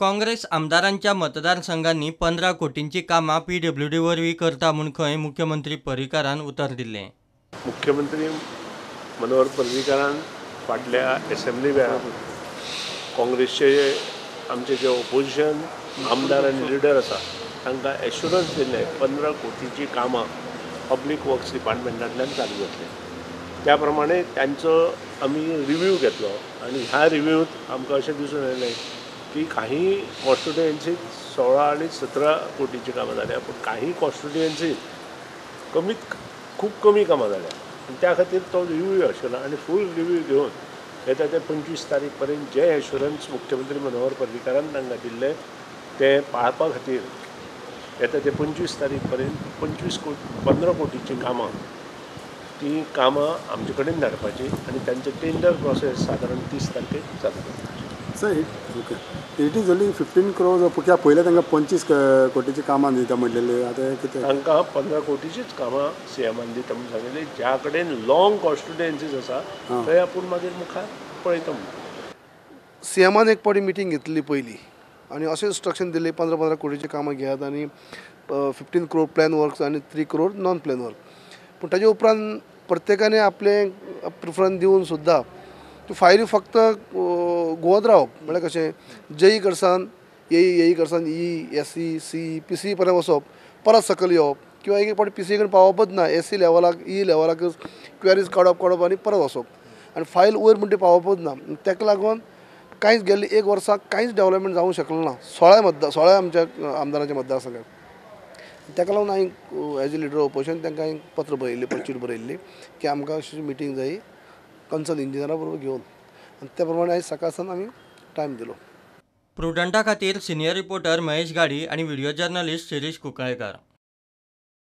काँग्रेस आमदारांच्या मतदारसंघांनी 15 कोटींची कामां PWD वरवीं करता म्हूण खंय मुख्यमंत्री पर्रीकारान उतर दिलें। मुख्यमंत्री मनोहर पर्रीकारान फाटल्या असेंब्ली वेळार काँग्रेसचे आमचे जे ओपोजिशन आमदार आनी लिडर आसा तांकां एश्युरन्स दिल्लें 15 कोटीची कामां पब्लीक वर्क्स डिपार्टमेंटांतल्यान चालू जातली। त्या प्रमाणे त्यांचो आमी रिव्ह्यू घेतलो आनी ह्या रिव्ह्यूंत आमकां अशें दिसून येयलें की काही कॉन्स्टिट्युएन्सीत 16 आनी 17 कोटीची कामां जाल्या, पूण काही कॉन्स्टिट्युएन्सीत खूब कमी कामां जाल्या आनी त्या खातीर तो रिव्ह्यू आशिल्लो आनी फूल रिव्ह्यू घेवन येता ते 25 तारीख पर्यंत जे एश्युरन्स मुख्यमंत्री मनोहर पर्रीकारान तांकां दिल्ले ते पाळपा खातीर येता ते 25 तारीख पर्यंत 15 कोटीची कामां ती कामां आमचे कडेन धाडपाची आनी तांचे टेंडर प्रोसेस सादारण 30 तारखेक जाता। Sir okay it is only 15 crores कित्याक पयले तांकां 25 कोटीची कामां दिता म्हणलेले आतां कितें तांकां 15 कोटीचीच कामां सीएमान दिता म्हणून सांगिल्लें। ज्या कडेन लॉंग कॉन्स्टिट्युएन्सीज आसा थंय आपूण मागीर मुखार पळयता म्हणून सीएमान एक पावटी मिटींग घेतली पयली आनी अशें इंस्ट्रक्शन दिल्ली 15 कोटीची कामां घेयात आनी 15 crore प्लॅन वर्क्स आनी 3 crore नॉन प्लॅन वर्क। पूण ताजे उपरांत प्रत्येकाने आपले प्रिफरन्स दिवन सुद्दां फायली फक्त घुवत रावप म्हळ्यार कशें जेई कडसान येई कडसान SC C PC पर्यंत वचप परत सकयल येवप किंवा एक पावटी PC कडेन पावपच ना SC लेवलाक लेवलाक क्वेरीज काडप आनी परत वचप आनी फायल वयर म्हणटी पावपच ना। ताका लागून कांयच गेल्ली एक वर्साक कांयच डेव्हलपमेंट जावंक शकलें ना 16 आमच्या आमदारांच्या मतदारसंघात। ताका लागून हांवें एज अ लिडर ऑपोजिशन तांकां हांवें पत्र बरयल्लें पर्चीट बरयल्ली की आमकां अशी मिटींग जायी कन्सर्न इंजिनियरा बरोबर घेवन आनी त्या प्रमाणे आयज सकाळ सावन आमी टायम दिलो। प्रुडंटा खातीर सिनियर रिपोर्टर महेश गाडी आनी व्हिडिओ जर्नलिस्ट शिरीश कुंकळेकर।